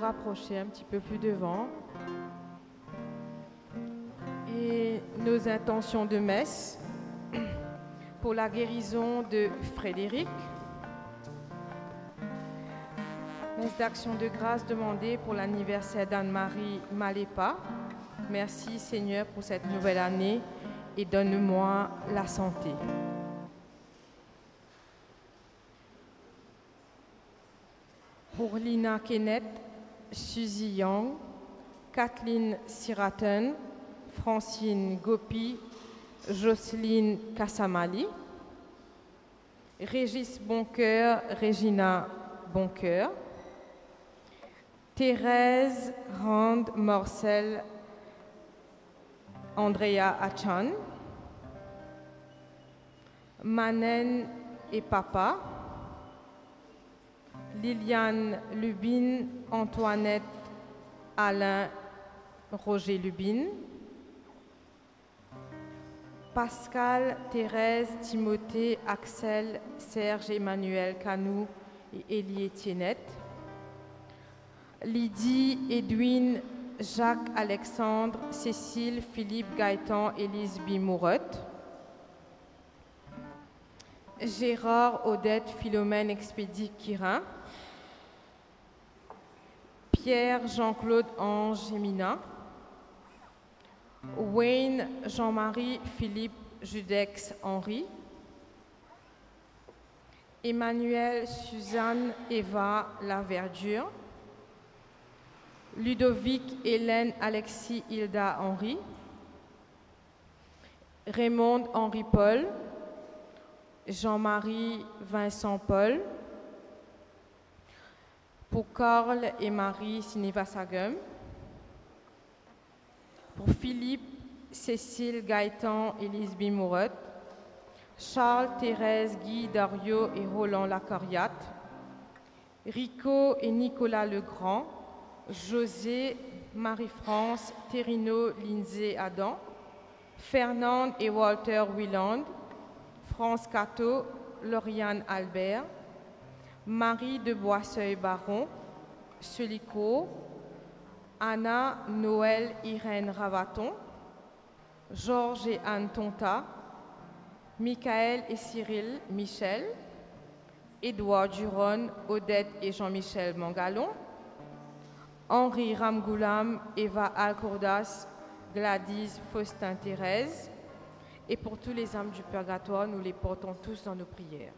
rapprocher un petit peu plus devant. Et nos intentions de messe pour la guérison de Frédéric. Messe d'action de grâce demandée pour l'anniversaire d'Anne-Marie Malépa. Merci Seigneur pour cette nouvelle année et donne-moi la santé. Pour Lina Kenneth, Suzy Young, Kathleen Siraten, Francine Gopi, Jocelyne Kassamali, Régis Boncoeur, Régina Boncoeur, Thérèse Rand Morcel, Andrea Achan, Manen et Papa, Liliane Lubin, Antoinette Alain Roger Lubin, Pascal, Thérèse, Timothée, Axel, Serge, Emmanuel, Canou et Élie Etiennette, Lydie, Edwin, Jacques, Alexandre, Cécile, Philippe, Gaëtan, Élise Bimouret, Gérard, Odette, Philomène, Expédie, Quirin, Pierre, Jean-Claude, Ange, Mina, Wayne, Jean-Marie, Philippe, Judex, Henri, Emmanuel, Suzanne, Eva, La Verdure, Ludovic, Hélène, Alexis, Hilda, Henri, Raymond, Henri-Paul, Jean-Marie, Vincent, Paul, pour Carl et Marie, Sinivasagum, pour Philippe, Cécile, Gaëtan, Élise Bimouret, Charles, Thérèse, Guy, Dario et Roland Lacariate, Rico et Nicolas Legrand, José, Marie-France, Terrino, Lindsay, Adam, Fernande et Walter Willand, France Cato, Lauriane Albert, Marie de Boisseuil-Baron, Solico, Anna, Noël, Irène Ravaton, Georges et Anne Tonta, Michael et Cyril Michel, Édouard Duron, Odette et Jean-Michel Mangalon, Henri Ramgoulam, Eva Alcourdas, Gladys, Faustin, Thérèse. Et pour tous les âmes du purgatoire, nous les portons tous dans nos prières.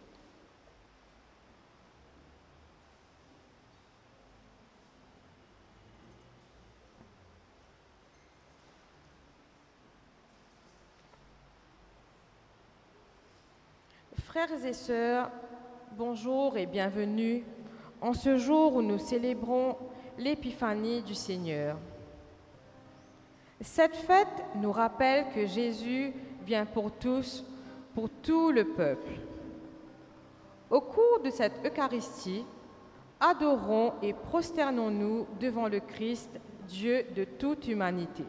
Frères et sœurs, bonjour et bienvenue en ce jour où nous célébrons l'épiphanie du Seigneur. Cette fête nous rappelle que Jésus vient pour tous, pour tout le peuple. Au cours de cette Eucharistie, adorons et prosternons-nous devant le Christ, Dieu de toute humanité.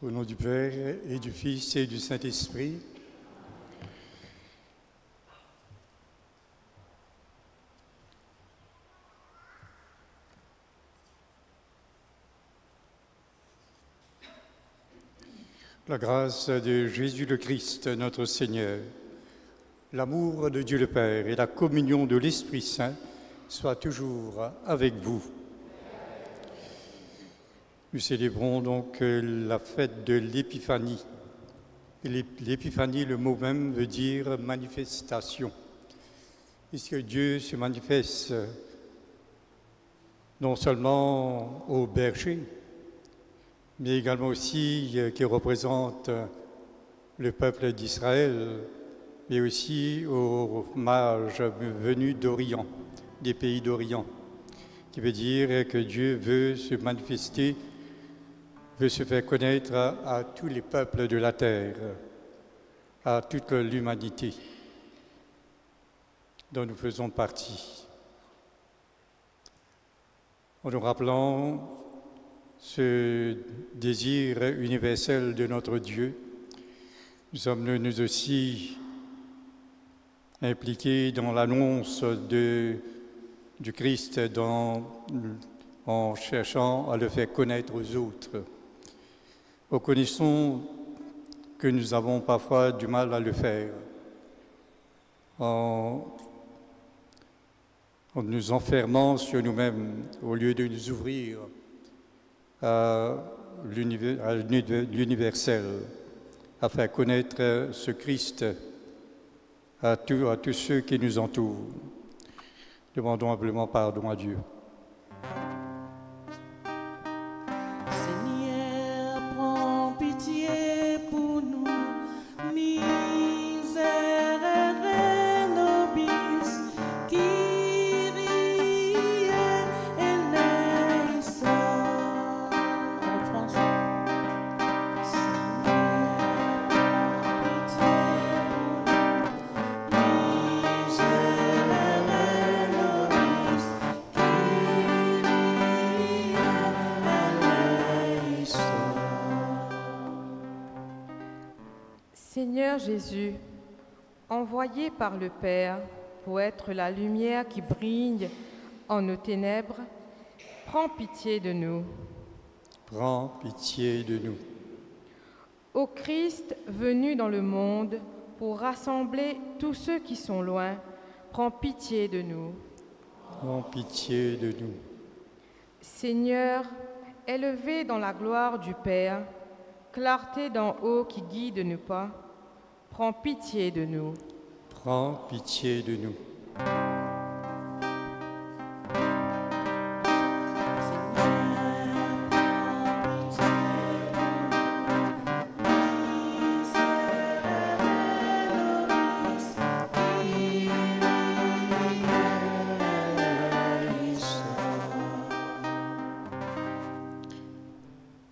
Au nom du Père et du Fils et du Saint-Esprit. La grâce de Jésus le Christ, notre Seigneur, l'amour de Dieu le Père et la communion de l'Esprit Saint soient toujours avec vous. Nous célébrons donc la fête de l'Épiphanie. L'Épiphanie, le mot même veut dire manifestation. Puisque Dieu se manifeste non seulement aux bergers, mais également aussi qui représente le peuple d'Israël, mais aussi aux mages venus d'Orient, des pays d'Orient, qui veut dire que Dieu veut se manifester, veut se faire connaître à tous les peuples de la terre, à toute l'humanité dont nous faisons partie. En nous rappelant ce désir universel de notre Dieu, nous sommes nous aussi impliqués dans l'annonce du Christ en cherchant à le faire connaître aux autres. Reconnaissons que nous avons parfois du mal à le faire en nous enfermant sur nous-mêmes au lieu de nous ouvrir à l'universel, à faire connaître ce Christ à tous ceux qui nous entourent. Demandons humblement pardon à Dieu. Seigneur, prends pitié pour nous, miserere nobis, Kyrie eleison. Seigneur Jésus, envoyé par le Père pour être la lumière qui brille en nos ténèbres, prends pitié de nous. Prends pitié de nous. Ô Christ venu dans le monde pour rassembler tous ceux qui sont loin, prends pitié de nous. Prends pitié de nous. Seigneur, élevé dans la gloire du Père, clarté d'en haut qui guide nos pas, prends pitié de nous. Prends pitié de nous.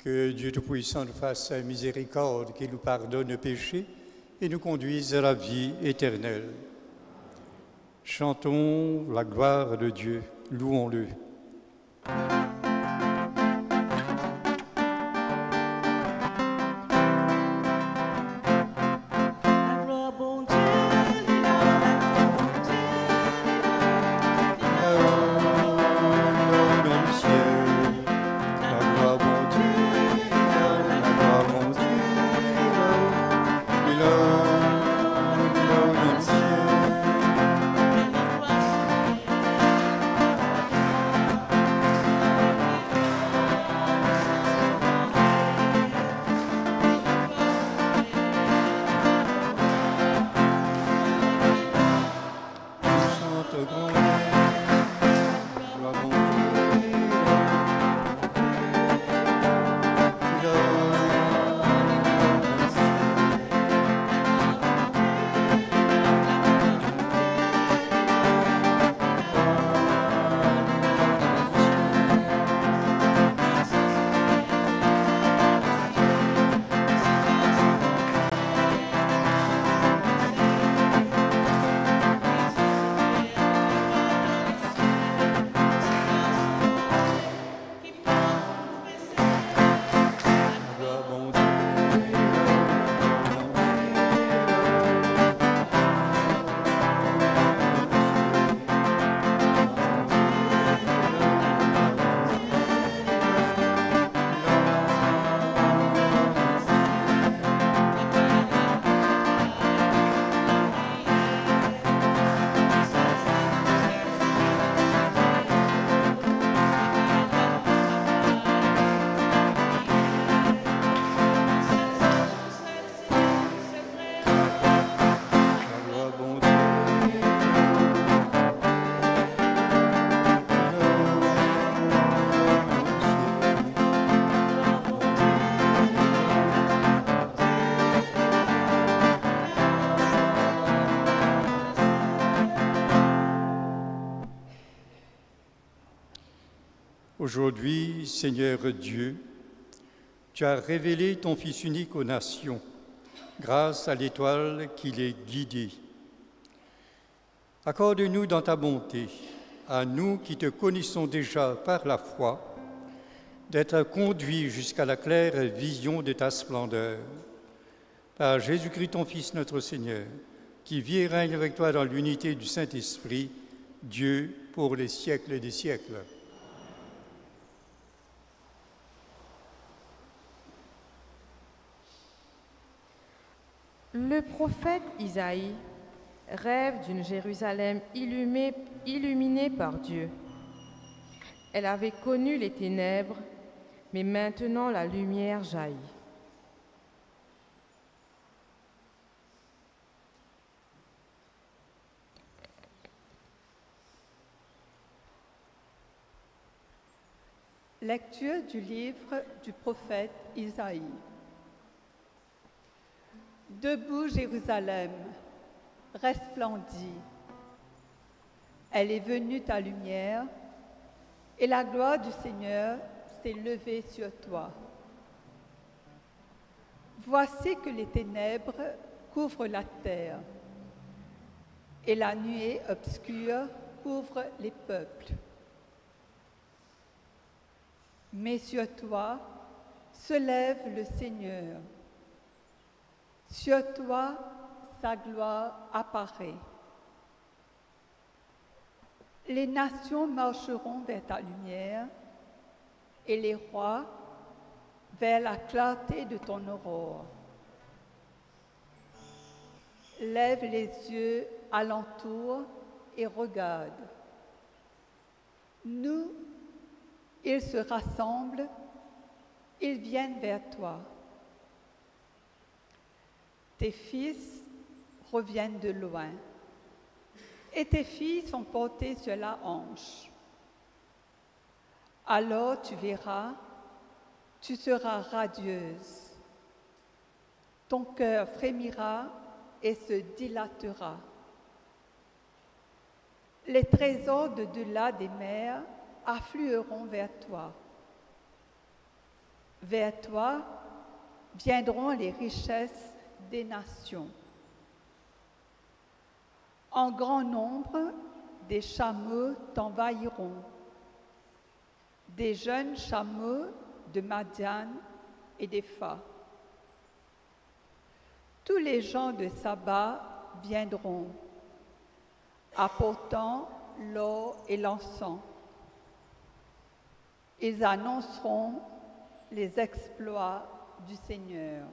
Que Dieu Tout-Puissant nous fasse miséricorde, qu'il nous pardonne nos péchés et nous conduise à la vie éternelle. Chantons la gloire de Dieu, louons-le. Seigneur, Aujourd'hui, Seigneur Dieu, tu as révélé ton Fils unique aux nations, grâce à l'étoile qui les guidait. Accorde-nous dans ta bonté, à nous qui te connaissons déjà par la foi, d'être conduits jusqu'à la claire vision de ta splendeur. Par Jésus-Christ, ton Fils, notre Seigneur, qui vit et règne avec toi dans l'unité du Saint-Esprit, Dieu pour les siècles des siècles. Le prophète Isaïe rêve d'une Jérusalem illuminée par Dieu. Elle avait connu les ténèbres, mais maintenant la lumière jaillit. Lecture du livre du prophète Isaïe. Debout Jérusalem, resplendis. Elle est venue ta lumière, et la gloire du Seigneur s'est levée sur toi. Voici que les ténèbres couvrent la terre, et la nuée obscure couvre les peuples. Mais sur toi se lève le Seigneur. Sur toi, sa gloire apparaît. Les nations marcheront vers ta lumière et les rois vers la clarté de ton aurore. Lève les yeux alentour et regarde. Nous, ils se rassemblent, ils viennent vers toi. Tes fils reviennent de loin, et tes filles sont portées sur la hanche. Alors tu verras, tu seras radieuse. Ton cœur frémira et se dilatera. Les trésors de delà des mers afflueront vers toi. Vers toi viendront les richesses des nations. En grand nombre, des chameaux t'envahiront, des jeunes chameaux de Madian et d'Épha. Tous les gens de Saba viendront, apportant l'or et l'encens. Ils annonceront les exploits du Seigneur.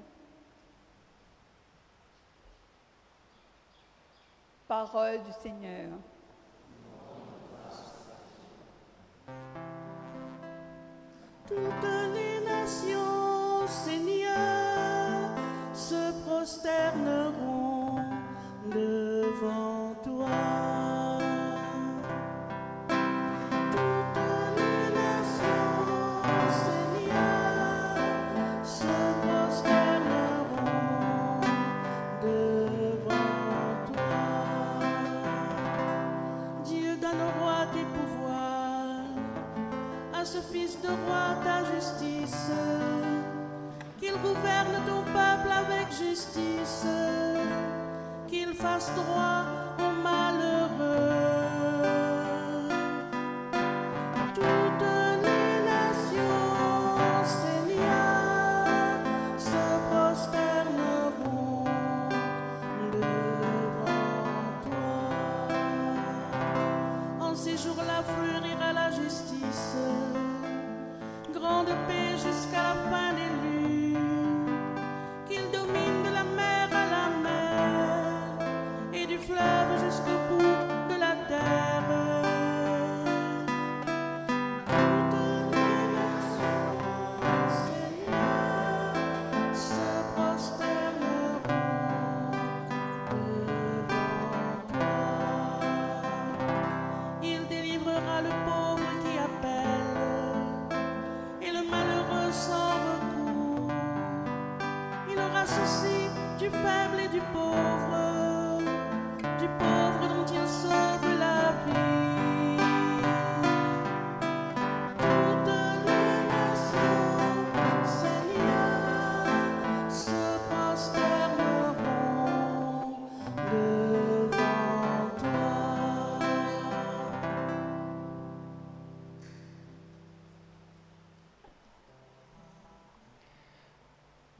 Parole du Seigneur. Toutes les nations, Seigneur, se prosterneront devant toi. Ce fils de roi, ta justice, qu'il gouverne ton peuple avec justice, qu'il fasse droit aux malheureux. Toutes les nations, Seigneur, se prosterneront devant toi. En ces jours-là fleurira la justice, grande paix jusqu'à la fin des lunes, qu'il domine de la mer à la mer et du fleuve jusqu'au bout de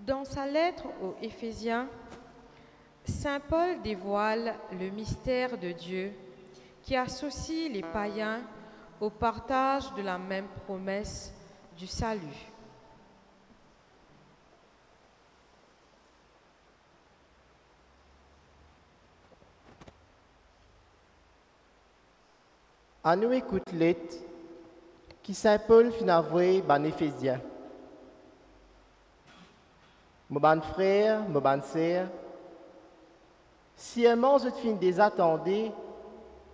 Dans sa lettre aux Éphésiens, Saint Paul dévoile le mystère de Dieu qui associe les païens au partage de la même promesse du salut. À nous écoute l'être qui Saint Paul fin avoué ban Éphésiens. Mon ban frère, mon ban sœur, si aimant je fin désattendez,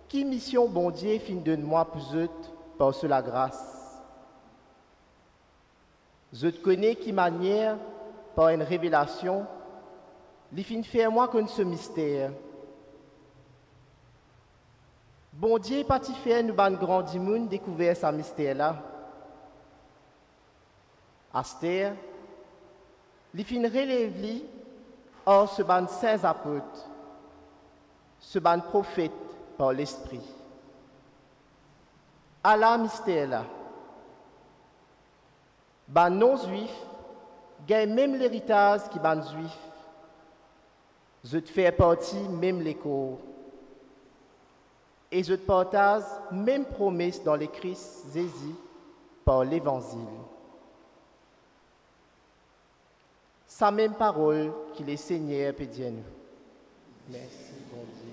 qui mission bon Dieu fin de moi pour eux par la grâce. Je te connais qui manière par une révélation, les fin fait moi comme ce mystère. Bon Dieu, parti faire nous ban grand dimoun découvert ce mystère-là. Astère, les fin relève-li, or ce ban saints apôtres, ce ban prophète par l'Esprit. À la mystère-là, ban non-juif, gagne même l'héritage qui ban juif. Je te fais partie même les corps. Et je te partage même promesse dans les Christ Jésus par l'Évangile. Sa même parole qu'il est Seigneur peut dire nous. Merci, bon Dieu.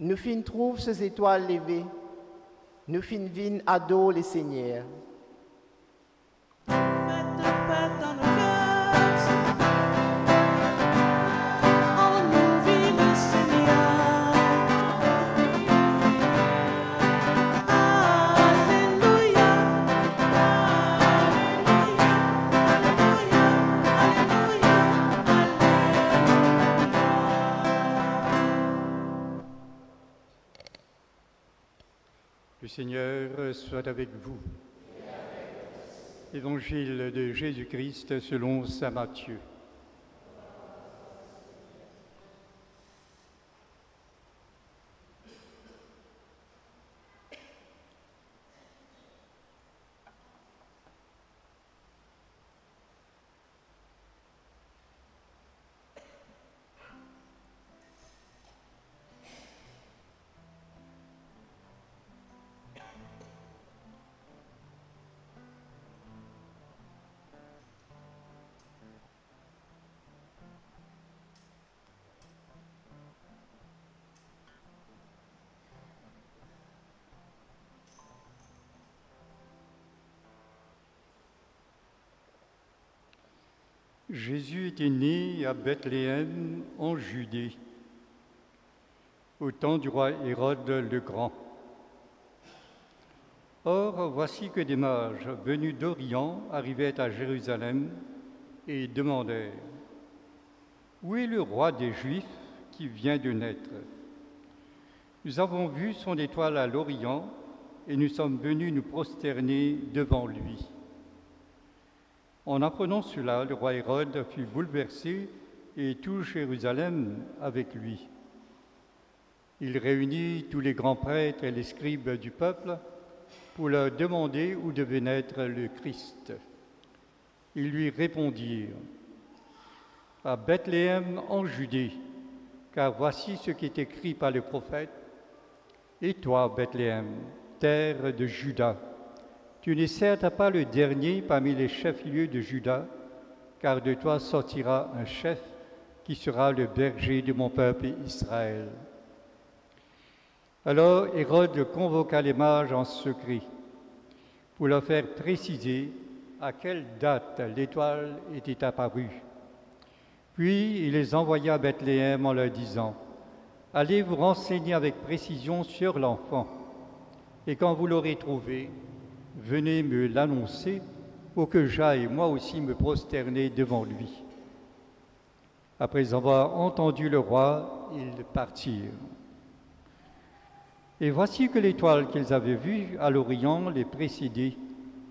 Nous fin trouve ces étoiles levées, nous fin vin ado les Seigneurs. Le Seigneur soit avec vous. Évangile de Jésus-Christ selon saint Matthieu. Jésus était né à Bethléem, en Judée, au temps du roi Hérode le Grand. Or, voici que des mages venus d'Orient arrivaient à Jérusalem et demandèrent « Où est le roi des Juifs qui vient de naître? Nous avons vu son étoile à l'Orient et nous sommes venus nous prosterner devant lui. » En apprenant cela, le roi Hérode fut bouleversé et tout Jérusalem avec lui. Il réunit tous les grands prêtres et les scribes du peuple pour leur demander où devait naître le Christ. Ils lui répondirent « À Bethléem en Judée, car voici ce qui est écrit par le prophète. Et toi, Bethléem, terre de Juda, tu n'es certes pas le dernier parmi les chefs-lieux de Juda, car de toi sortira un chef qui sera le berger de mon peuple Israël. » Alors Hérode convoqua les mages en secret pour leur faire préciser à quelle date l'étoile était apparue. Puis il les envoya à Bethléem en leur disant « Allez vous renseigner avec précision sur l'enfant, et quand vous l'aurez trouvé, venez me l'annoncer pour que j'aille moi aussi me prosterner devant lui. Après avoir entendu le roi, ils partirent. Et voici que l'étoile qu'ils avaient vue à l'Orient les précédait,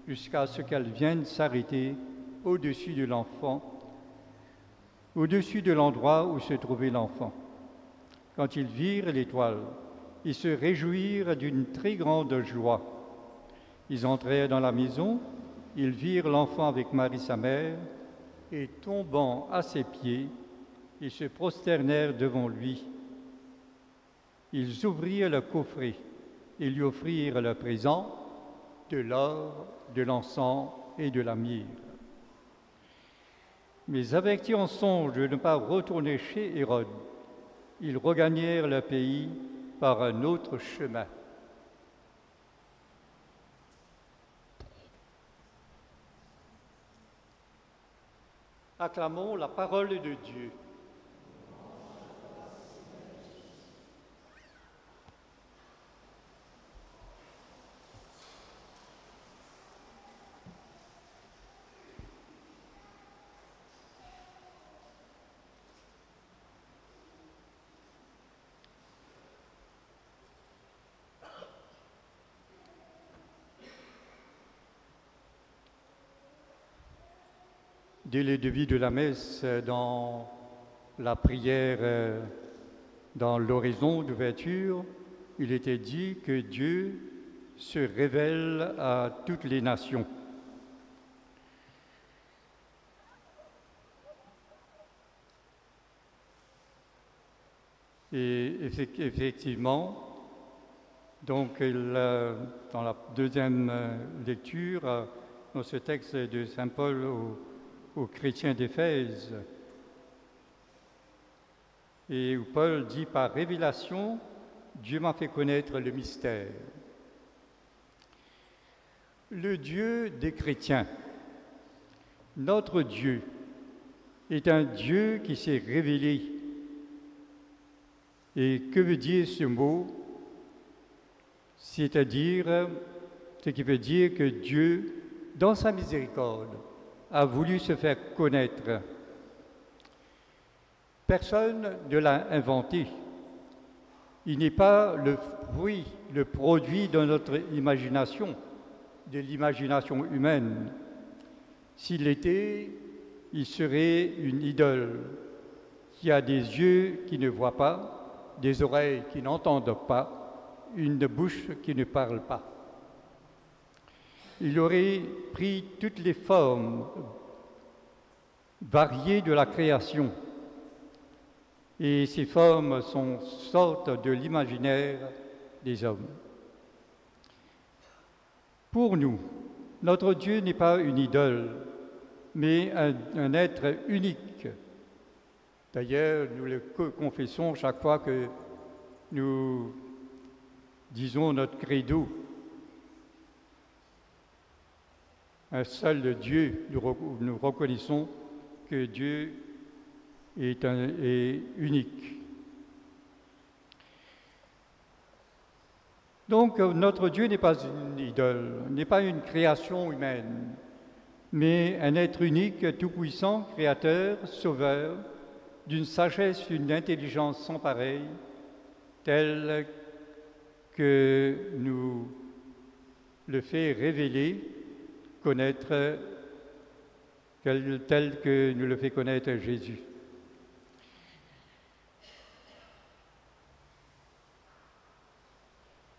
jusqu'à ce qu'elle vienne s'arrêter au-dessus de l'enfant, au-dessus de l'endroit où se trouvait l'enfant. Quand ils virent l'étoile, ils se réjouirent d'une très grande joie. Ils entrèrent dans la maison, ils virent l'enfant avec Marie sa mère, et tombant à ses pieds, ils se prosternèrent devant lui. Ils ouvrirent le coffret et lui offrirent le présent, de l'or, de l'encens et de la myrrhe. Mais avertis en songe de ne pas retourner chez Hérode, ils regagnèrent le pays par un autre chemin. Acclamons la parole de Dieu. Dès le début de la messe, dans la prière, dans l'oraison d'ouverture, il était dit que Dieu se révèle à toutes les nations. Et effectivement, donc dans la deuxième lecture, dans ce texte de Saint Paul aux chrétiens d'Éphèse, et où Paul dit « Par révélation, Dieu m'a fait connaître le mystère ». Le Dieu des chrétiens, notre Dieu, est un Dieu qui s'est révélé. Et que veut dire ce mot? C'est-à-dire, ce qui veut dire que Dieu, dans sa miséricorde, a voulu se faire connaître. Personne ne l'a inventé. Il n'est pas le fruit, le produit de notre imagination, de l'imagination humaine. S'il l'était, il serait une idole qui a des yeux qui ne voient pas, des oreilles qui n'entendent pas, une bouche qui ne parle pas. Il aurait pris toutes les formes variées de la création. Et ces formes sortent de l'imaginaire des hommes. Pour nous, notre Dieu n'est pas une idole, mais un être unique. D'ailleurs, nous le confessons chaque fois que nous disons notre credo. Un seul Dieu, nous reconnaissons que Dieu est unique. Donc notre Dieu n'est pas une idole, n'est pas une création humaine, mais un être unique, tout-puissant, créateur, sauveur, d'une sagesse, d'une intelligence sans pareille, telle que nous le fait révéler, connaître, tel que nous le fait connaître Jésus.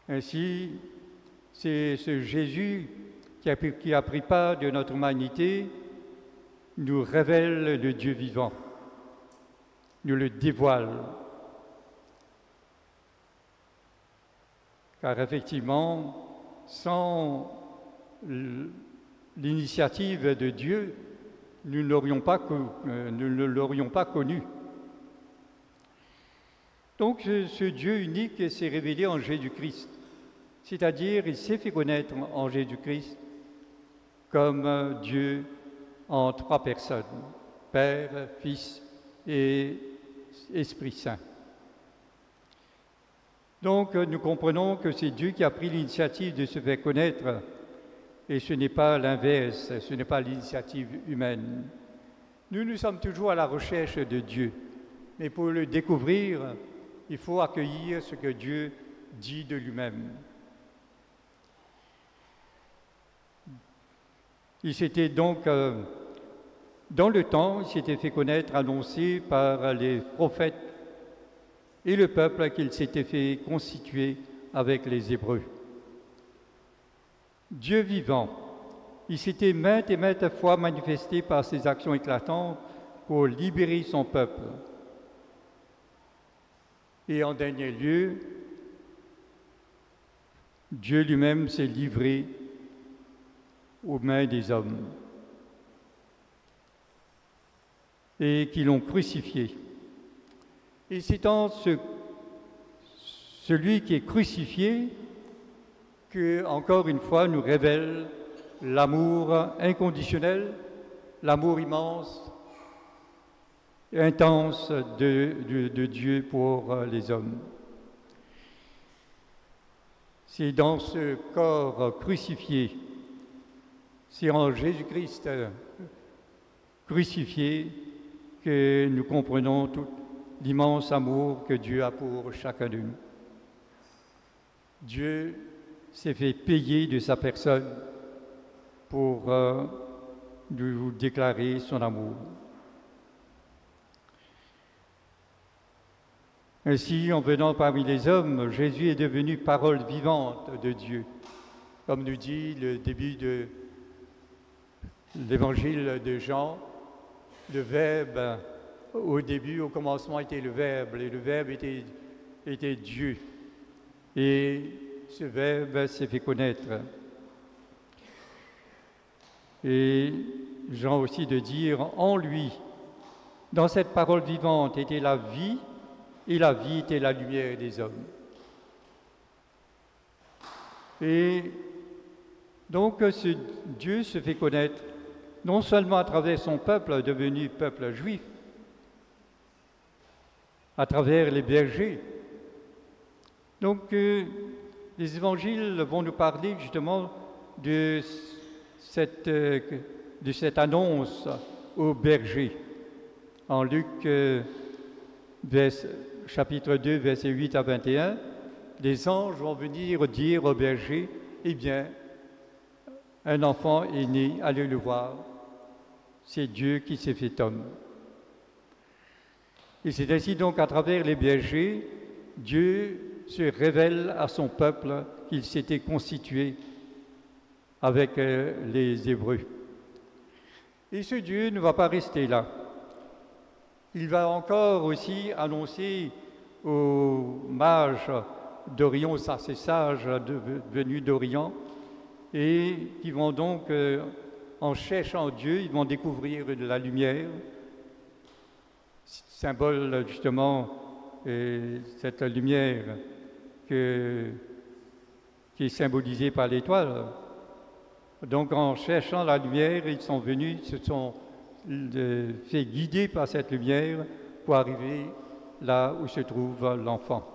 Ainsi, c'est ce Jésus qui a pris part de notre humanité, nous révèle le Dieu vivant, nous le dévoile. Car effectivement, sans l'initiative de Dieu, nous ne l'aurions pas connu. Donc ce Dieu unique s'est révélé en Jésus-Christ, c'est-à-dire il s'est fait connaître en Jésus-Christ comme Dieu en trois personnes, Père, Fils et Esprit Saint. Donc nous comprenons que c'est Dieu qui a pris l'initiative de se faire connaître et ce n'est pas l'inverse, ce n'est pas l'initiative humaine. Nous sommes toujours à la recherche de Dieu, mais pour le découvrir, il faut accueillir ce que Dieu dit de lui-même. Il s'était donc, dans le temps, il s'était fait connaître, annoncé par les prophètes et le peuple qu'il s'était fait constituer avec les Hébreux. Dieu vivant, il s'était maintes et maintes fois manifesté par ses actions éclatantes pour libérer son peuple. Et en dernier lieu, Dieu lui-même s'est livré aux mains des hommes et qui l'ont crucifié. Et c'est en celui qui est crucifié que, encore une fois, nous révèle l'amour inconditionnel, l'amour immense, intense de Dieu pour les hommes. C'est dans ce corps crucifié, c'est en Jésus-Christ crucifié que nous comprenons tout l'immense amour que Dieu a pour chacun de nous. Dieu s'est fait payer de sa personne pour nous déclarer son amour. Ainsi, en venant parmi les hommes, Jésus est devenu parole vivante de Dieu. Comme nous dit le début de l'évangile de Jean, le Verbe, au début, au commencement, était le Verbe, et le Verbe était Dieu. Et ce Verbe s'est fait connaître. Et Jean aussi de dire, en lui, dans cette parole vivante était la vie, et la vie était la lumière des hommes. Et donc ce Dieu se fait connaître non seulement à travers son peuple devenu peuple juif, à travers les bergers. Donc les évangiles vont nous parler justement de cette annonce aux bergers. En Luc chapitre 2, versets 8 à 21, les anges vont venir dire aux bergers, eh bien, un enfant est né, allez le voir, c'est Dieu qui s'est fait homme. Et c'est ainsi donc à travers les bergers, Dieu se révèle à son peuple qu'il s'était constitué avec les Hébreux. Et ce Dieu ne va pas rester là. Il va encore aussi annoncer aux mages d'Orient, aux ces sages venus d'Orient, et qui vont donc, en cherchant Dieu, ils vont découvrir la lumière, symbole justement cette lumière qui est symbolisée par l'étoile. Donc en cherchant la lumière, ils sont venus, se sont fait guider par cette lumière pour arriver là où se trouve l'enfant.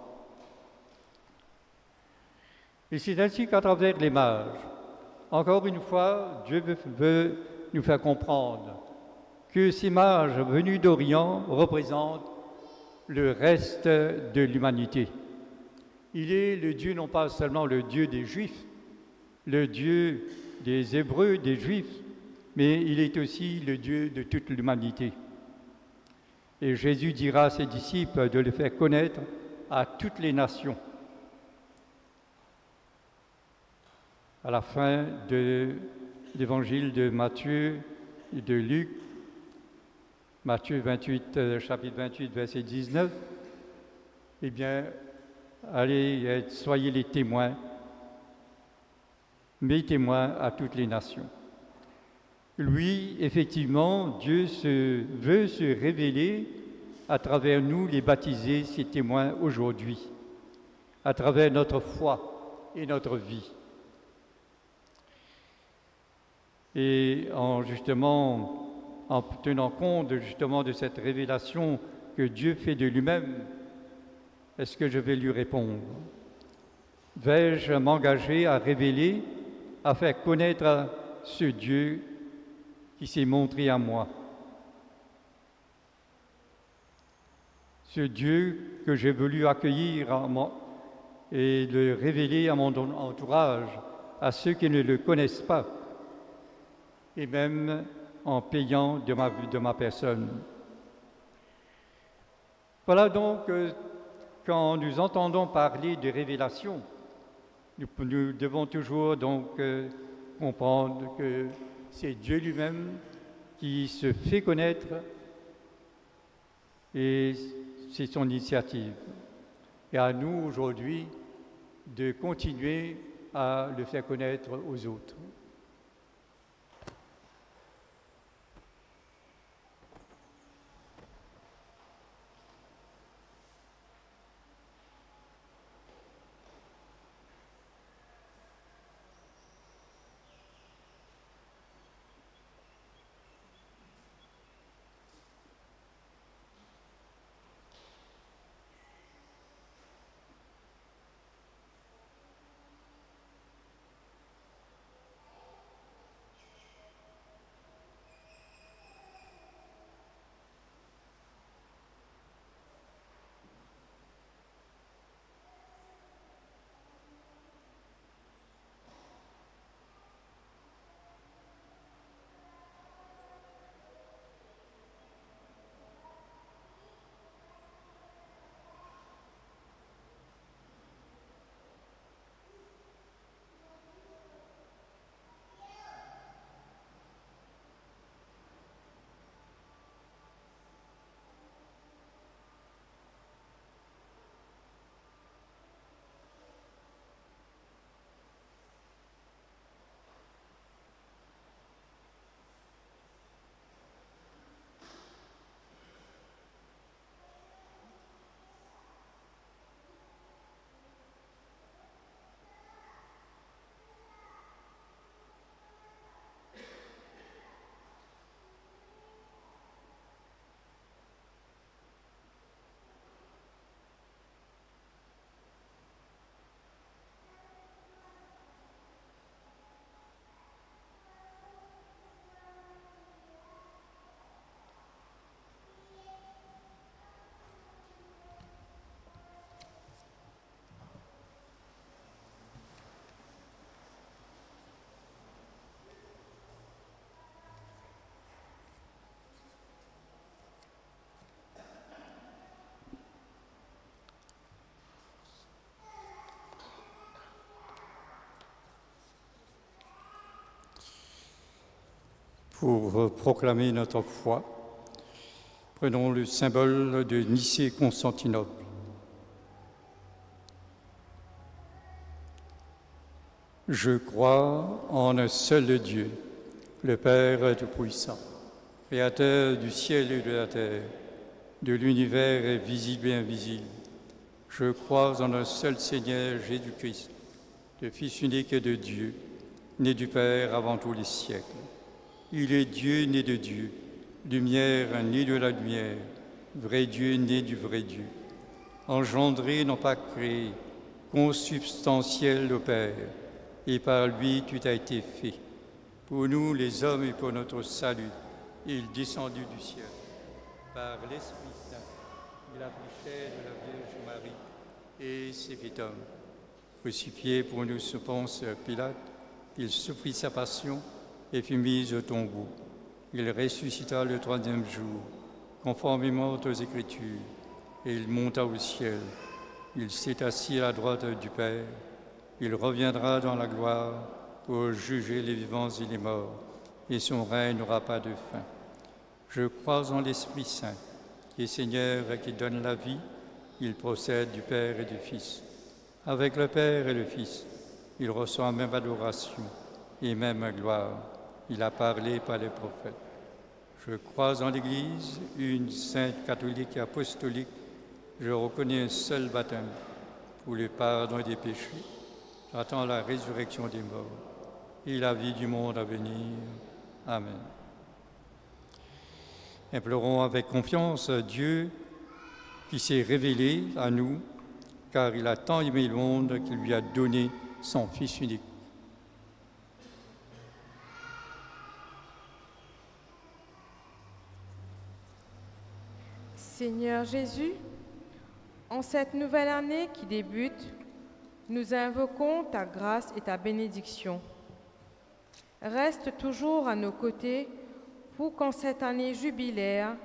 Et c'est ainsi qu'à travers les mages, encore une fois, Dieu veut nous faire comprendre que ces mages venus d'Orient représentent le reste de l'humanité. Il est le Dieu, non pas seulement le Dieu des Juifs, le Dieu des Hébreux, des Juifs, mais il est aussi le Dieu de toute l'humanité. Et Jésus dira à ses disciples de le faire connaître à toutes les nations. À la fin de l'évangile de Matthieu et de Luc, Matthieu 28, chapitre 28, verset 19, eh bien, allez, soyez les témoins, mes témoins à toutes les nations. Lui, effectivement, Dieu veut se révéler à travers nous, les baptisés, ses témoins aujourd'hui, à travers notre foi et notre vie. Et en tenant compte justement de cette révélation que Dieu fait de lui-même, est-ce que je vais lui répondre? Vais-je m'engager à révéler à faire connaître ce Dieu qui s'est montré à moi. Ce Dieu que j'ai voulu accueillir et le révéler à mon entourage, à ceux qui ne le connaissent pas, et même en payant de ma personne. Voilà donc, quand nous entendons parler de révélation, nous devons toujours donc comprendre que c'est Dieu lui-même qui se fait connaître et c'est son initiative. Et à nous aujourd'hui de continuer à le faire connaître aux autres. Pour proclamer notre foi, prenons le symbole de Nicée-Constantinople. Je crois en un seul Dieu, le Père Tout-Puissant, Créateur du ciel et de la terre, de l'univers visible et invisible. Je crois en un seul Seigneur Jésus-Christ, le Fils unique de Dieu, né du Père avant tous les siècles. Il est Dieu né de Dieu, lumière né de la lumière, vrai Dieu né du vrai Dieu, engendré non pas créé, consubstantiel au Père, et par lui tout a été fait. Pour nous les hommes et pour notre salut, il est descendu du ciel. Par l'Esprit Saint, il a pris chair de la Vierge Marie et s'est fait homme. Crucifié pour nous sous Ponce Pilate, il souffrit sa passion et fut mis au tombeau. Il ressuscita le troisième jour, conformément aux Écritures, et il monta au ciel. Il s'est assis à la droite du Père. Il reviendra dans la gloire pour juger les vivants et les morts, et son règne n'aura pas de fin. Je crois en l'Esprit Saint, qui est Seigneur et qui donne la vie. Il procède du Père et du Fils. Avec le Père et le Fils, il reçoit même adoration et même gloire. Il a parlé par les prophètes. Je crois en l'Église, une sainte catholique et apostolique. Je reconnais un seul baptême pour le pardon des péchés. J'attends la résurrection des morts et la vie du monde à venir. Amen. Implorons avec confiance Dieu qui s'est révélé à nous, car il a tant aimé le monde qu'il lui a donné son Fils unique. Seigneur Jésus, en cette nouvelle année qui débute, nous invoquons ta grâce et ta bénédiction. Reste toujours à nos côtés pour qu'en cette année jubilaire,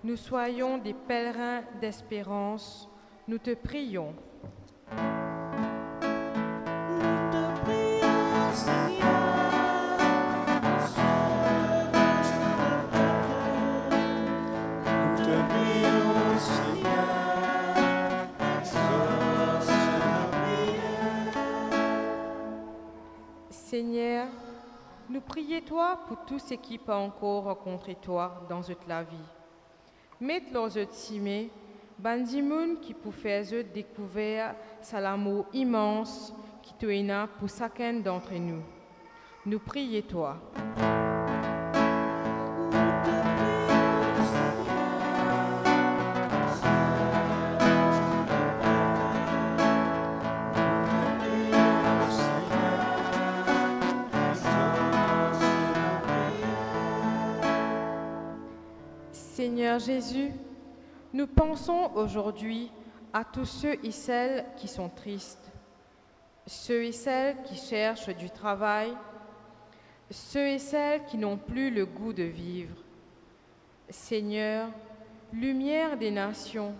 nous soyons des pèlerins d'espérance. Nous te prions. Seigneur, nous prions-toi pour tous ceux qui pas encore rencontré toi dans toute la vie. Mets leurs yeux timés, bandimoun qui pour faire découvrir l'amour immense qui te est pour chacun d'entre nous. Nous prions-toi. Seigneur Jésus, nous pensons aujourd'hui à tous ceux et celles qui sont tristes, ceux et celles qui cherchent du travail, ceux et celles qui n'ont plus le goût de vivre. Seigneur, lumière des nations,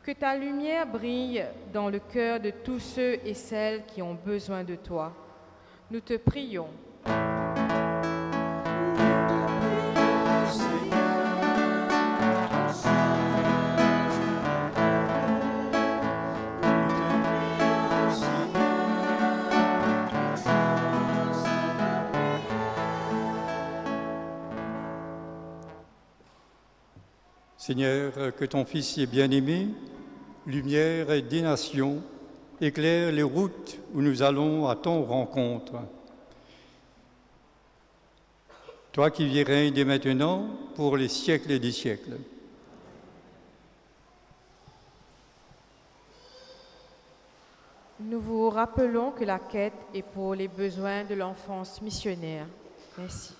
que ta lumière brille dans le cœur de tous ceux et celles qui ont besoin de toi. Nous te prions. Seigneur, que ton Fils si bien-aimé, lumière des nations, éclaire les routes où nous allons à ton rencontre. Toi qui vis règne dès maintenant pour les siècles et des siècles. Nous vous rappelons que la quête est pour les besoins de l'enfance missionnaire. Merci.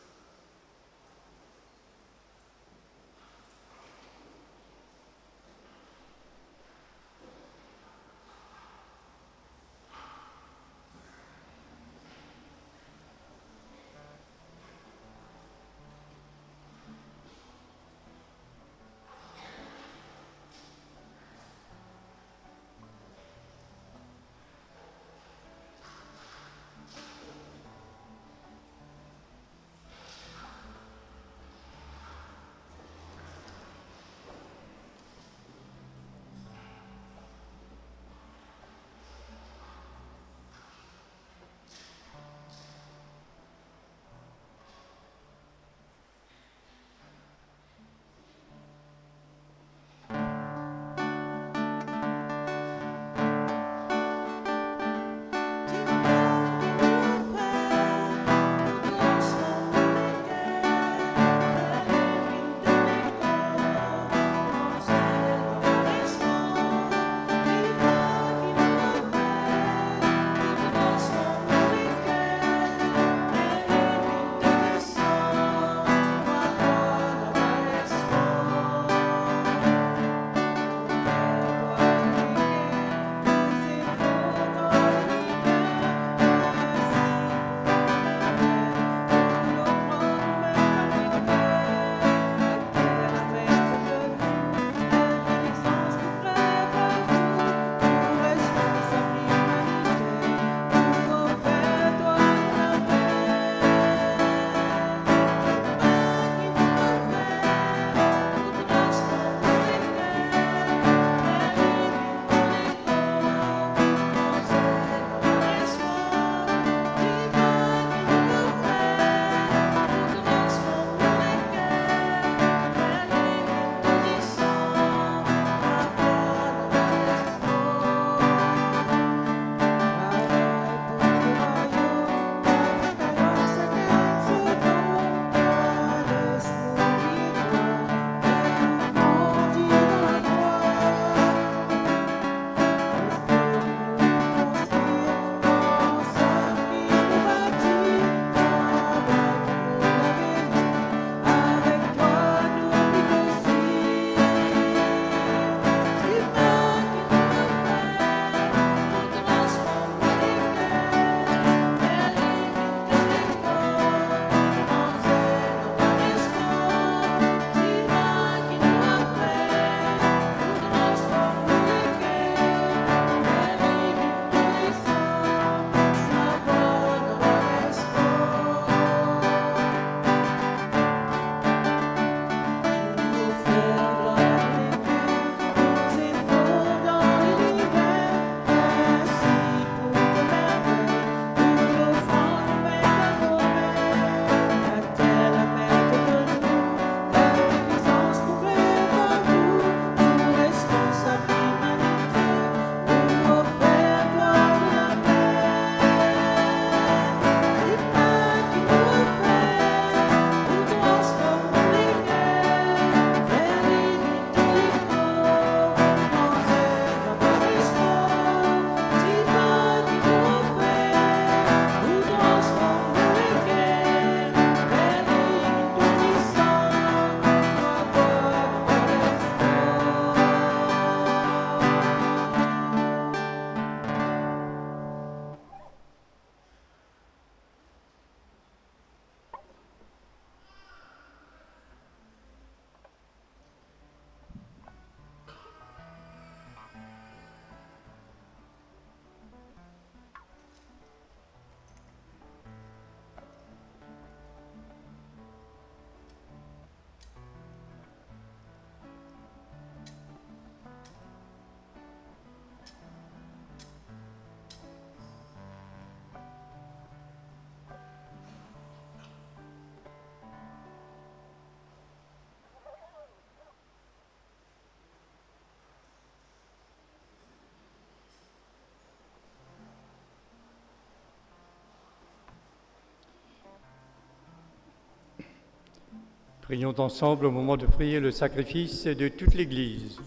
Prions ensemble au moment de prier le sacrifice de toute l'Église.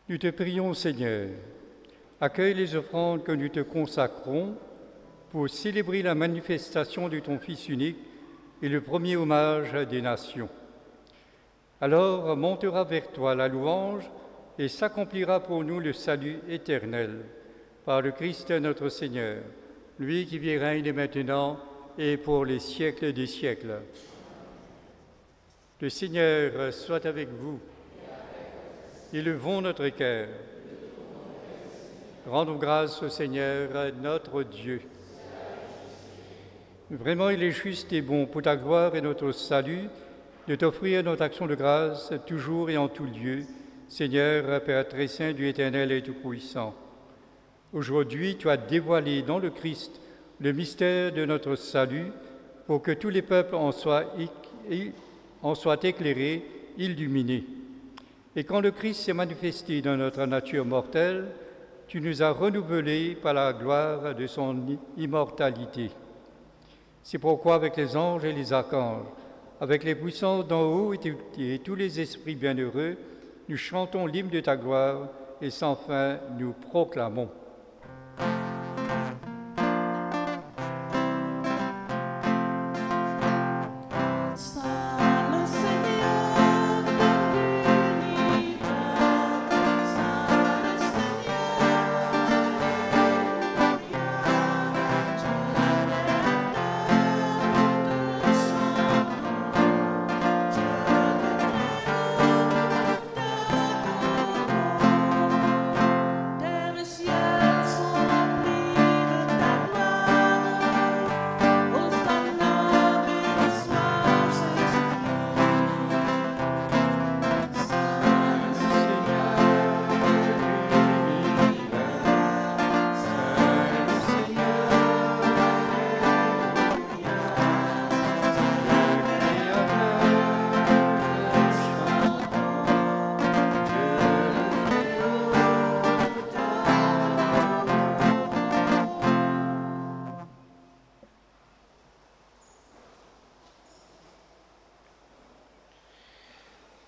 Nous te prions, Seigneur, accueille les offrandes que nous te consacrons pour célébrer la manifestation de ton Fils unique et le premier hommage des nations. Alors montera vers toi la louange et s'accomplira pour nous le salut éternel par le Christ notre Seigneur, lui qui vit et règne maintenant et pour les siècles des siècles. Le Seigneur soit avec vous. Élevons notre cœur. Rendons grâce au Seigneur, notre Dieu. Vraiment, il est juste et bon pour ta gloire et notre salut de t'offrir notre action de grâce toujours et en tout lieu, Seigneur, Père très saint, Dieu éternel et tout-puissant. Aujourd'hui, tu as dévoilé dans le Christ le mystère de notre salut pour que tous les peuples en soient éclairés, illuminés. Et quand le Christ s'est manifesté dans notre nature mortelle, tu nous as renouvelés par la gloire de son immortalité. C'est pourquoi avec les anges et les archanges, avec les puissances d'en haut et tous les esprits bienheureux, nous chantons l'hymne de ta gloire et sans fin nous proclamons.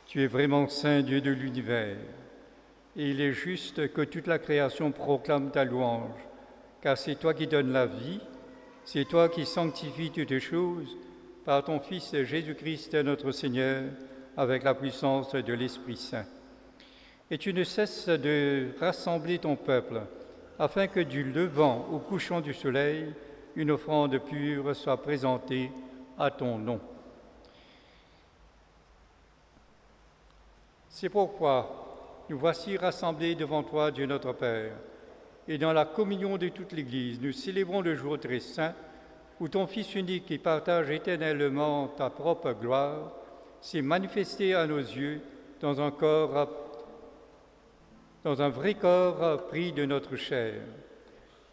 Tu es vraiment saint Dieu de l'univers, et il est juste que toute la création proclame ta louange, car c'est toi qui donnes la vie, c'est toi qui sanctifies toutes choses par ton Fils Jésus-Christ notre Seigneur, avec la puissance de l'Esprit Saint. Et tu ne cesses de rassembler ton peuple, afin que du levant au couchant du soleil, une offrande pure soit présentée à ton nom. C'est pourquoi nous voici rassemblés devant toi, Dieu notre Père, et dans la communion de toute l'Église, nous célébrons le jour très saint où ton Fils unique qui partage éternellement ta propre gloire s'est manifesté à nos yeux dans un vrai corps pris de notre chair.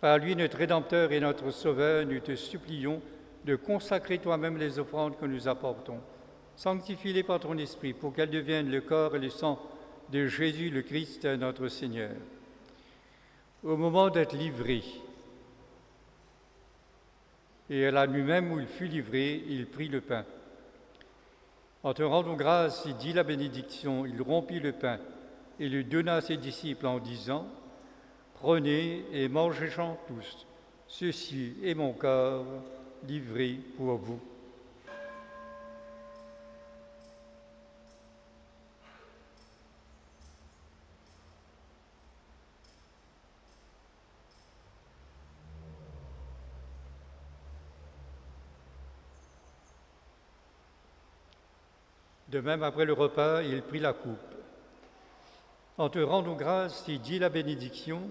Par lui, notre Rédempteur et notre Sauveur, nous te supplions de consacrer toi-même les offrandes que nous apportons. Sanctifie-les par ton Esprit pour qu'elles deviennent le corps et le sang de Jésus le Christ, notre Seigneur. Au moment d'être livré, et à la nuit même où il fut livré, il prit le pain. En te rendant grâce, il dit la bénédiction, il rompit le pain et le donna à ses disciples en disant « Prenez et mangez-en tous, ceci est mon corps livré pour vous. » De même, après le repas, il prit la coupe. En te rendant grâce, il dit la bénédiction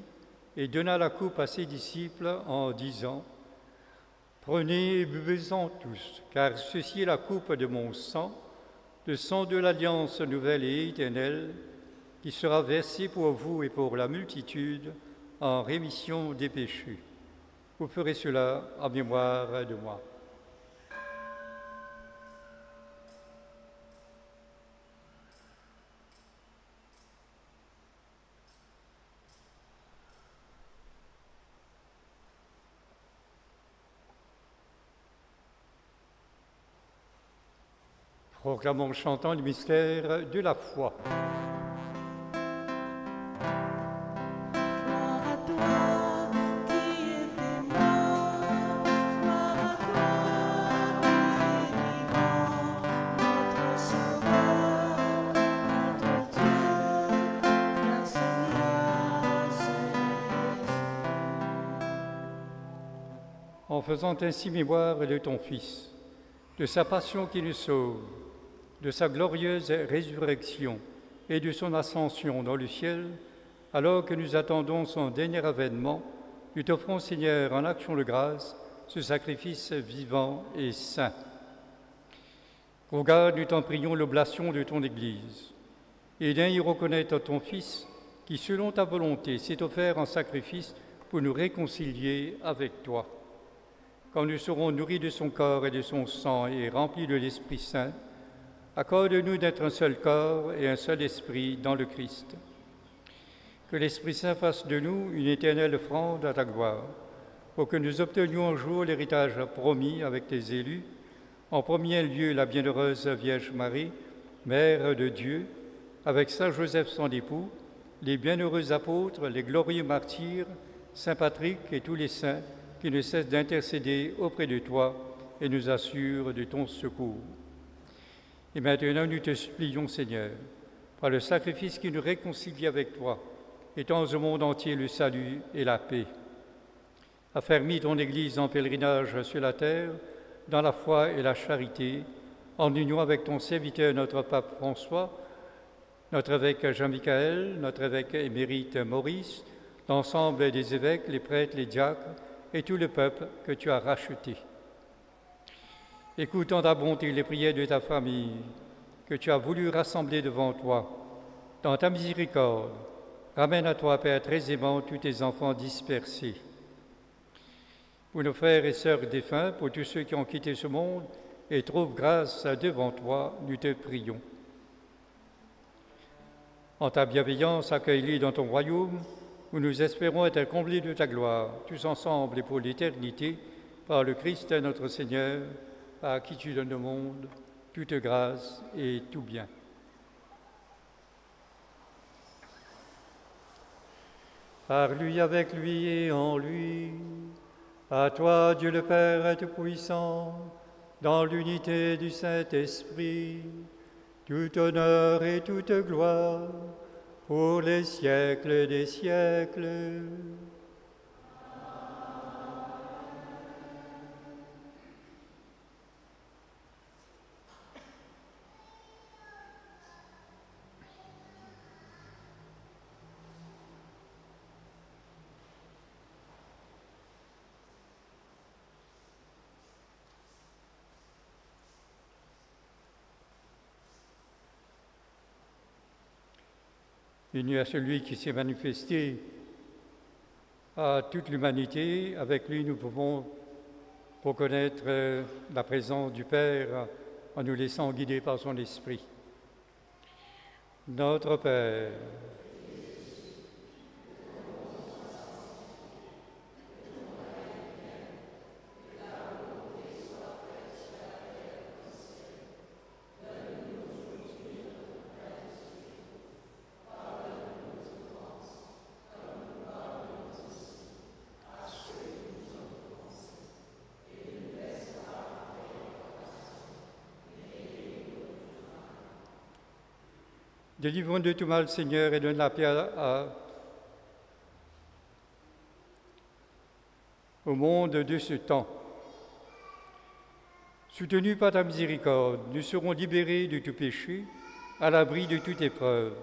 et donna la coupe à ses disciples en disant « Prenez et buvez-en tous, car ceci est la coupe de mon sang, le sang de l'alliance nouvelle et éternelle, qui sera versé pour vous et pour la multitude en rémission des péchés. Vous ferez cela en mémoire de moi. Proclamons chantant le mystère de la foi. Gloire à toi qui étais mort, gloire à toi qui es vivant, notre Sauveur, notre Dieu, viens Seigneur Jésus. En faisant ainsi mémoire de ton Fils, de sa passion qui nous sauve, de sa glorieuse résurrection et de son ascension dans le ciel, alors que nous attendons son dernier avènement, nous t'offrons, Seigneur, en action de grâce, ce sacrifice vivant et saint. Regarde, nous t'en prions, l'oblation de ton Église, et viens y reconnaître ton Fils, qui, selon ta volonté, s'est offert en sacrifice pour nous réconcilier avec toi. Quand nous serons nourris de son corps et de son sang et remplis de l'Esprit Saint, accorde-nous d'être un seul corps et un seul esprit dans le Christ. Que l'Esprit Saint fasse de nous une éternelle offrande à ta gloire, pour que nous obtenions un jour l'héritage promis avec tes élus, en premier lieu la bienheureuse Vierge Marie, Mère de Dieu, avec Saint Joseph son époux, les bienheureux apôtres, les glorieux martyrs, Saint Patrick et tous les saints qui ne cessent d'intercéder auprès de toi et nous assurent de ton secours. Et maintenant, nous te supplions, Seigneur, par le sacrifice qui nous réconcilie avec toi, étends au monde entier le salut et la paix. Affermis ton Église en pèlerinage sur la terre, dans la foi et la charité, en union avec ton serviteur, notre pape François, notre évêque Jean-Michel, notre évêque émérite Maurice, l'ensemble des évêques, les prêtres, les diacres et tout le peuple que tu as racheté. Écoute en ta bonté les prières de ta famille que tu as voulu rassembler devant toi. Dans ta miséricorde, ramène à toi, Père très aimant, tous tes enfants dispersés. Pour nos frères et sœurs défunts, pour tous ceux qui ont quitté ce monde et trouvent grâce devant toi, nous te prions. En ta bienveillance, accueille-les dans ton royaume, où nous espérons être comblés de ta gloire, tous ensemble et pour l'éternité, par le Christ notre Seigneur, par qui tu donnes au monde toute grâce et tout bien. Par lui, avec lui et en lui, à toi, Dieu le Père Tout-Puissant, dans l'unité du Saint-Esprit, tout honneur et toute gloire, pour les siècles des siècles. Uni à celui qui s'est manifesté à toute l'humanité, avec lui nous pouvons reconnaître la présence du Père en nous laissant guider par son Esprit. Notre Père, délivre-nous de tout mal, Seigneur, et donne la paix au monde de ce temps. Soutenus par ta miséricorde, nous serons libérés de tout péché, à l'abri de toute épreuve.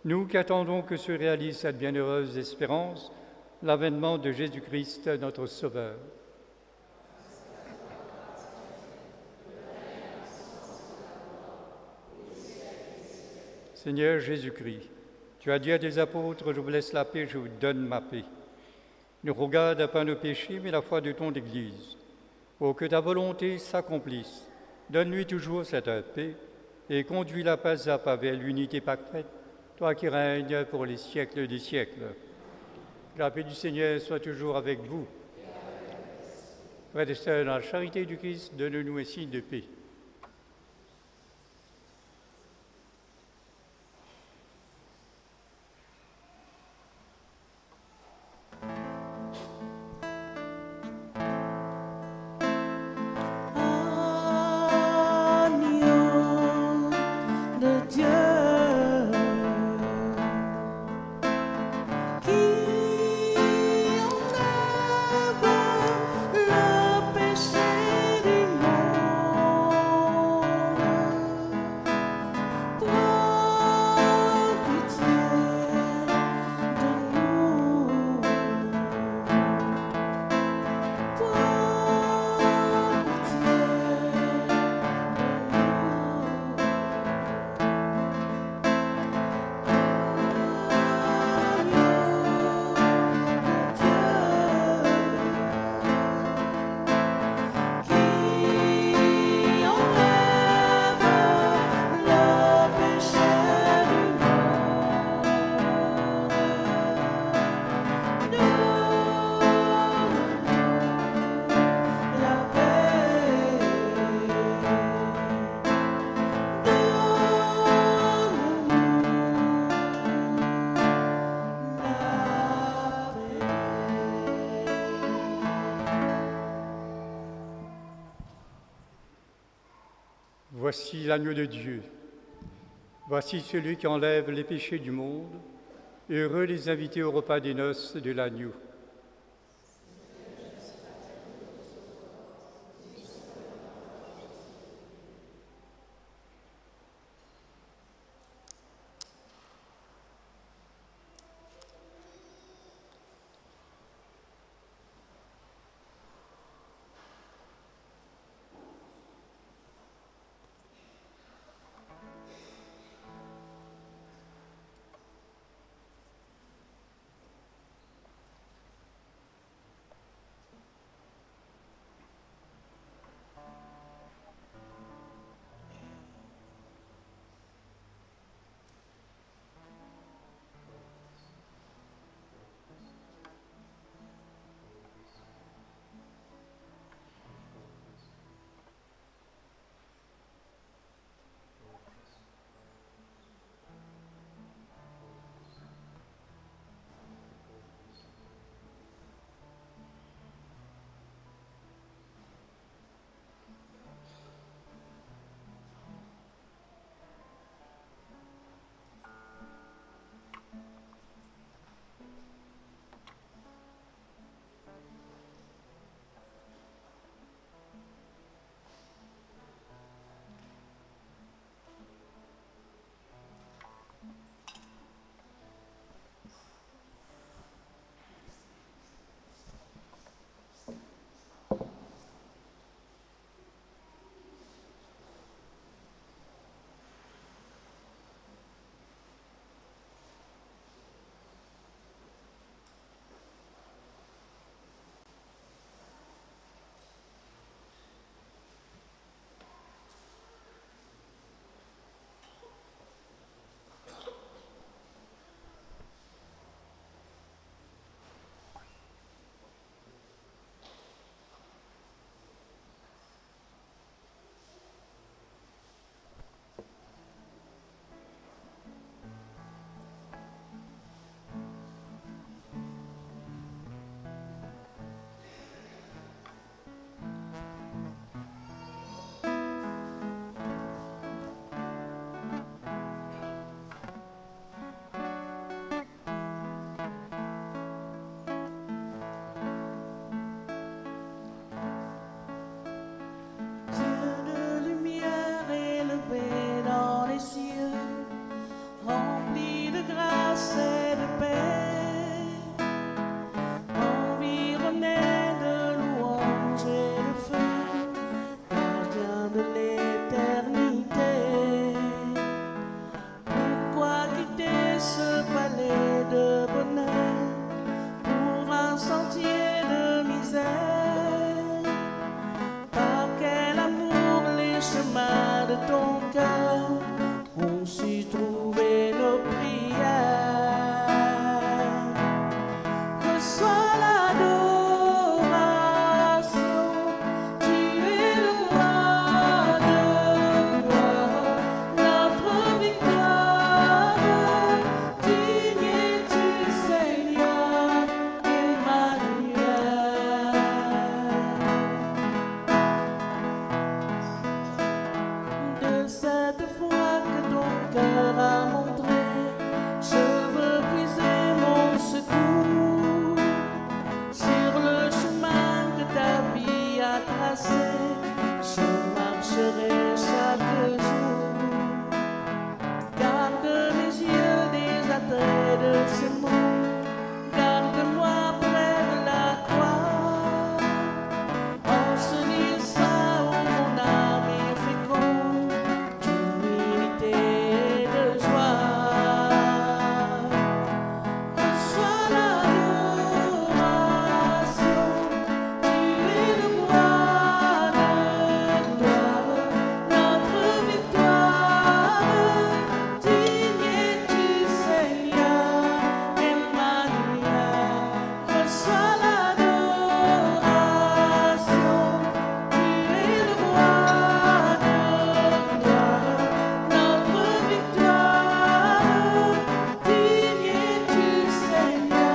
Nous qui attendons que se réalise cette bienheureuse espérance, l'avènement de Jésus-Christ, notre Sauveur. Seigneur Jésus-Christ, tu as dit à tes apôtres, je vous laisse la paix, je vous donne ma paix. Ne regarde pas nos péchés, mais la foi de ton Église. Pour que ta volonté s'accomplisse, donne-lui toujours cette paix et conduis-la pas à pas vers l'unité parfaite, toi qui règnes pour les siècles des siècles. Que la paix du Seigneur soit toujours avec vous. Frères et sœurs, dans la charité du Christ, donne-nous un signe de paix. Voici l'agneau de Dieu. Voici celui qui enlève les péchés du monde. Heureux les invités au repas des noces de l'agneau. passer, je marcherai chaque jour. Garde mes yeux des attraits de ce monde, garde-moi près de la croix. Ensevelis ça où mon âme est féconde, d'humilité et de joie. Reçois l'adoration, tu es le roi de gloire, notre victoire. Digne es-tu, Seigneur, Emmanuel. Reçois l'adoration, tu es le roi de gloire, notre victoire. Digne es-tu, Seigneur,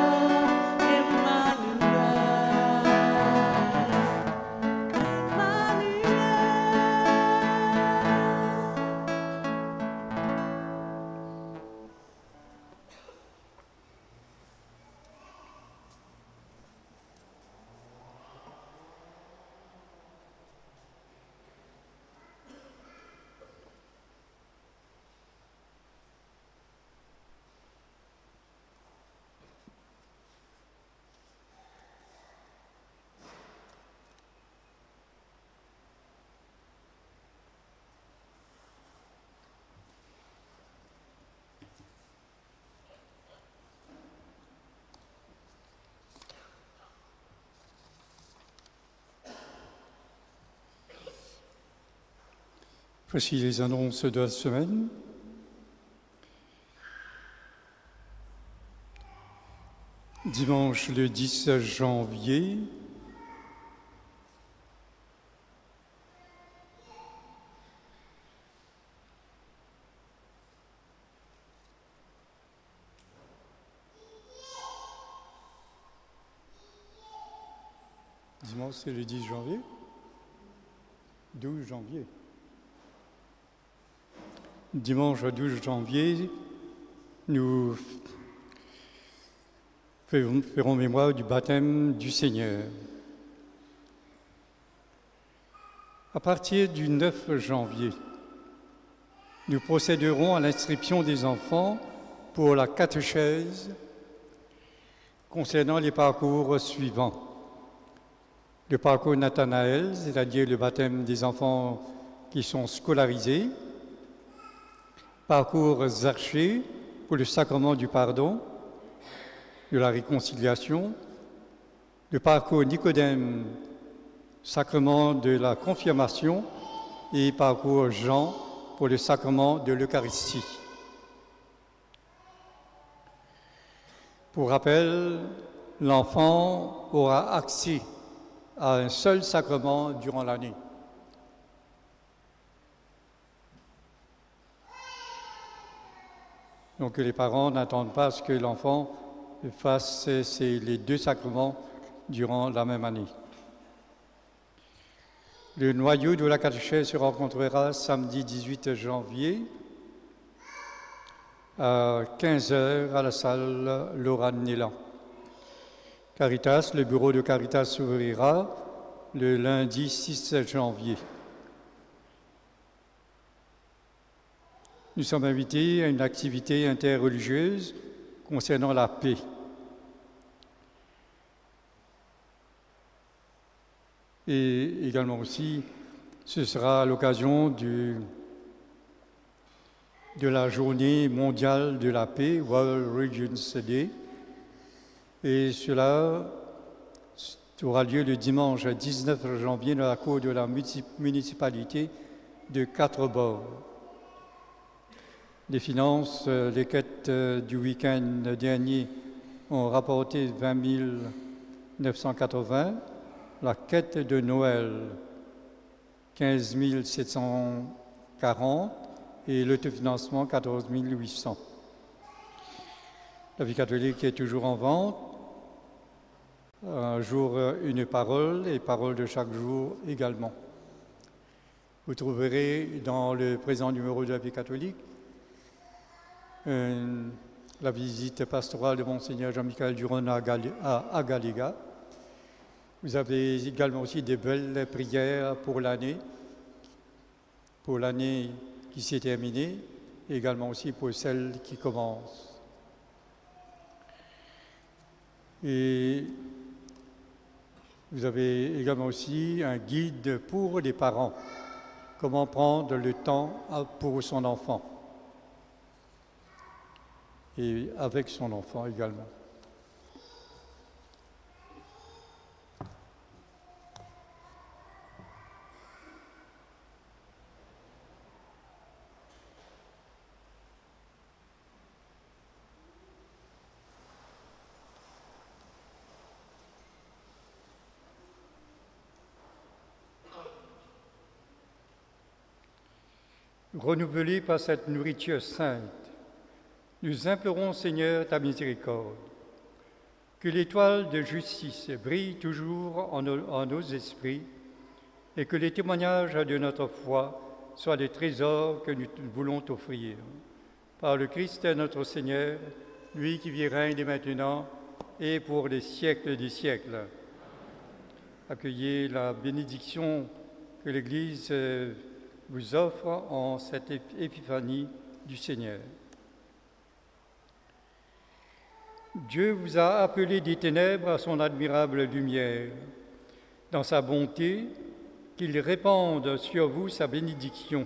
Voici les annonces de la semaine. Dimanche le 10 janvier, dimanche c'est le 10 janvier, 12 janvier. Dimanche 12 janvier, nous ferons mémoire du baptême du Seigneur. À partir du 9 janvier, nous procéderons à l'inscription des enfants pour la catéchèse concernant les parcours suivants. Le parcours Nathanaël, c'est-à-dire le baptême des enfants qui sont scolarisés. Parcours Zachée pour le sacrement du pardon, de la réconciliation. Le parcours Nicodème, sacrement de la confirmation. Et parcours Jean pour le sacrement de l'Eucharistie. Pour rappel, l'enfant aura accès à un seul sacrement durant l'année. Donc les parents n'attendent pas à ce que l'enfant fasse les deux sacrements durant la même année. Le noyau de la catéchèse se rencontrera samedi 18 janvier à 15h à la salle Laura Nélan. Caritas, le bureau de Caritas s'ouvrira le lundi 6 janvier. Nous sommes invités à une activité interreligieuse concernant la paix. Et également aussi, ce sera à l'occasion de la journée mondiale de la paix, World Religions Day. Et cela aura lieu le dimanche 19 janvier dans la cour de la municipalité de Quatre-Bords. Les finances, les quêtes du week-end dernier ont rapporté 20 980. La quête de Noël, 15 740. Et l'autofinancement, 14 800. La vie catholique est toujours en vente. Un jour, une parole et parole de chaque jour également. Vous trouverez dans le présent numéro de la vie catholique la visite pastorale de Monseigneur Jean-Michel Duron à Galéga. Vous avez également aussi des belles prières pour l'année qui s'est terminée, et également aussi pour celle qui commence. Et vous avez également aussi un guide pour les parents, comment prendre le temps pour son enfant et avec son enfant également. Renouvelés par cette nourriture sainte, nous implorons, Seigneur, ta miséricorde. Que l'étoile de justice brille toujours en nos esprits et que les témoignages de notre foi soient les trésors que nous voulons t'offrir. Par le Christ notre Seigneur, lui qui vit et règne dès maintenant et pour les siècles des siècles. Accueillez la bénédiction que l'Église vous offre en cette épiphanie du Seigneur. Dieu vous a appelé des ténèbres à son admirable lumière. Dans sa bonté, qu'il répande sur vous sa bénédiction,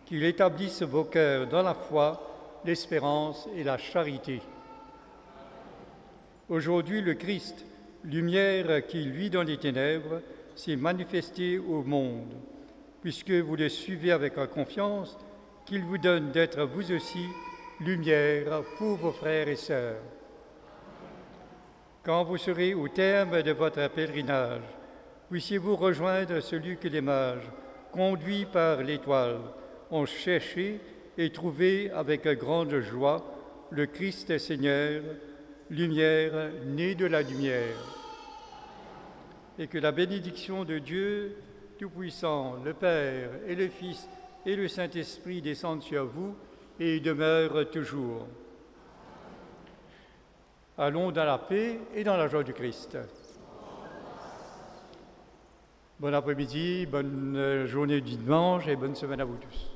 qu'il établisse vos cœurs dans la foi, l'espérance et la charité. Aujourd'hui, le Christ, lumière qui luit dans les ténèbres, s'est manifesté au monde. Puisque vous le suivez avec confiance, qu'il vous donne d'être vous aussi lumière pour vos frères et sœurs. Quand vous serez au terme de votre pèlerinage, puissiez-vous rejoindre celui que les mages, conduits par l'étoile, ont cherché et trouvé avec grande joie le Christ Seigneur, lumière née de la lumière. Et que la bénédiction de Dieu Tout-Puissant, le Père et le Fils et le Saint-Esprit descendent sur vous et demeurent toujours. Allons dans la paix et dans la joie du Christ. Bon après-midi, bonne journée du dimanche et bonne semaine à vous tous.